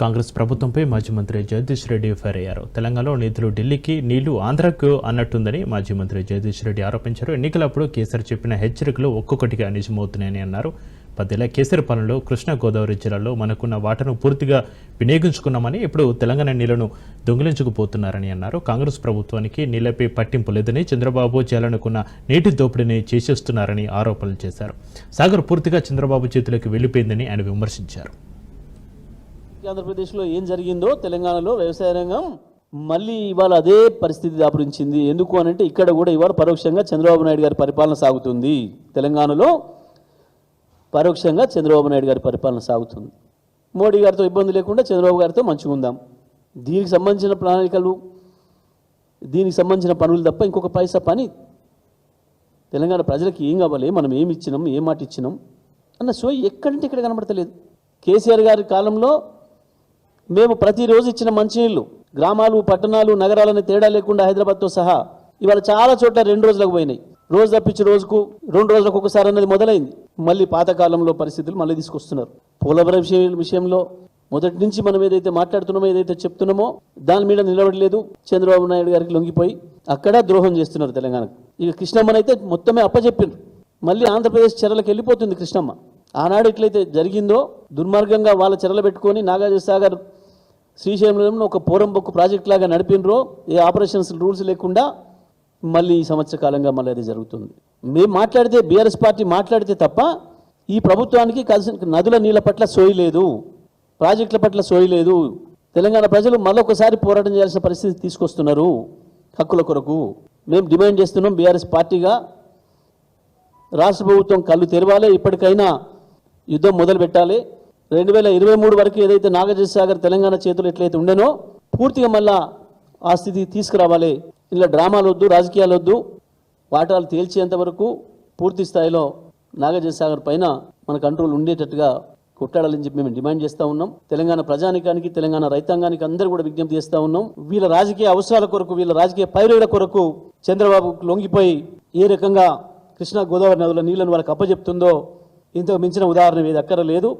కాంగ్రెస్ ప్రభుత్వంపై మాజీ మంత్రి జగదీష్ రెడ్డి ఫైర్ అయ్యారు. తెలంగాణలో నిధులు ఢిల్లీకి, నీళ్లు ఆంధ్రకు అన్నట్టుందని మాజీ మంత్రి జగదీష్ రెడ్డి ఆరోపించారు. ఎన్నికలప్పుడు కేసీఆర్ చెప్పిన హెచ్చరికలు ఒక్కొక్కటిగా నిజమవుతున్నాయని అన్నారు. 10 ఏళ్ల కేసీఆర్ పాలనలో కృష్ణా గోదావరి జిల్లాలో మనకున్న వాటాను పూర్తిగా వినియోగించుకున్నామని, ఇప్పుడు తెలంగాణ నీళ్లను దొంగిలించుకుపోతున్నారని అన్నారు. కాంగ్రెస్ ప్రభుత్వానికి నీళ్లపై పట్టింపు లేదని, చంద్రబాబు చేయాలనుకున్న నీటి దోపిడీని చేసేస్తున్నారని ఆరోపణలు చేశారు. సాగర్ పూర్తిగా చంద్రబాబు చేతులకు వెళ్లిపోయిందని ఆయన విమర్శించారు. ఆంధ్రప్రదేశ్లో ఏం జరిగిందో తెలంగాణలో వ్యవసాయ రంగం మళ్ళీ ఇవాళ అదే పరిస్థితి దాపురించింది. ఎందుకు అనంటే ఇక్కడ కూడా ఇవాళ పరోక్షంగా చంద్రబాబు నాయుడు గారి పరిపాలన సాగుతుంది. తెలంగాణలో పరోక్షంగా చంద్రబాబు నాయుడు గారి పరిపాలన సాగుతుంది. మోడీ గారితో ఇబ్బంది లేకుండా చంద్రబాబు గారితో మంచిగా ఉందాం. దీనికి సంబంధించిన ప్రణాళికలు, దీనికి సంబంధించిన పనులు తప్ప ఇంకొక పైసా పని తెలంగాణ ప్రజలకు ఏం కావాలి, మనం ఏమి ఇచ్చినాం, ఏ మాట ఇచ్చినాం అన్న సోయి ఎక్కడంటే ఇక్కడ కనబడతలేదు. కేసీఆర్ గారి కాలంలో మేము ప్రతిరోజు ఇచ్చిన మంచినీళ్ళు గ్రామాలు, పట్టణాలు, నగరాలని తేడా లేకుండా హైదరాబాద్తో సహా ఇవాళ చాలా చోట్ల 2 రోజులకు పోయినాయి. రోజు తప్పించి రోజుకు 2 రోజులకు ఒకసారి అన్నది మొదలైంది. మళ్ళీ పాతకాలంలో పరిస్థితులు మళ్ళీ తీసుకొస్తున్నారు. పోలవరం విషయంలో మొదటి నుంచి మనం ఏదైతే మాట్లాడుతున్నామో, ఏదైతే చెప్తున్నామో దాని మీద నిలబడలేదు. చంద్రబాబు నాయుడు గారికి లొంగిపోయి అక్కడ ద్రోహం చేస్తున్నారు తెలంగాణకు. ఇక కృష్ణమ్మనైతే మొత్తమే అప్పచెప్పిండ్రు. మళ్ళీ ఆంధ్రప్రదేశ్ చెరలకు వెళ్ళిపోతుంది కృష్ణమ్మ. ఆనాడు ఎట్లయితే జరిగిందో దుర్మార్గంగా వాళ్ళ చెరలు పెట్టుకొని నాగార్జున సాగర్, శ్రీశైలంలో ఒక పోరంబొక్కు ప్రాజెక్ట్ లాగా నడిపినరో, ఏ ఆపరేషన్స్ రూల్స్ లేకుండా మళ్ళీ ఈ సంవత్సర కాలంగా మళ్ళీ అది జరుగుతుంది. మేము మాట్లాడితే, బీఆర్ఎస్ పార్టీ మాట్లాడితే తప్ప ఈ ప్రభుత్వానికి నదుల నీళ్ళ పట్ల సోయి లేదు, ప్రాజెక్టుల పట్ల సోయి లేదు. తెలంగాణ ప్రజలు మళ్ళొకసారి పోరాటం చేయాల్సిన పరిస్థితి తీసుకొస్తున్నారు హక్కుల కొరకు. మేము డిమాండ్ చేస్తున్నాం, బీఆర్ఎస్ పార్టీగా రాష్ట్ర ప్రభుత్వం కళ్ళు తెరవాలి, ఇప్పటికైనా యుద్ధం మొదలు పెట్టాలి. 2023 వరకు ఏదైతే నాగార్జున సాగర్ తెలంగాణ చేతులు ఎట్లయితే ఉండేనో పూర్తిగా మళ్ళా ఆ స్థితి తీసుకురావాలి. ఇలా డ్రామాలు వద్దు, రాజకీయాలు వద్దు. వాటాలు తేల్చేంత వరకు పూర్తి స్థాయిలో నాగార్జున సాగర్ పైన మన కంట్రోల్ ఉండేటట్టుగా కొట్టాడాలని చెప్పి మేము డిమాండ్ చేస్తూ ఉన్నాం. తెలంగాణ ప్రజానికానికి, తెలంగాణ రైతాంగానికి అందరూ కూడా విజ్ఞప్తి చేస్తూ ఉన్నాం. వీళ్ళ రాజకీయ అవసరాల కొరకు, వీళ్ళ రాజకీయ పైరుల కొరకు చంద్రబాబు లొంగిపోయి ఏ రకంగా కృష్ణా గోదావరి నదుల నీళ్లను వాళ్ళకి అప్పచెప్తుందో ఇంతకు మించిన ఉదాహరణ ఏది అక్కర లేదు.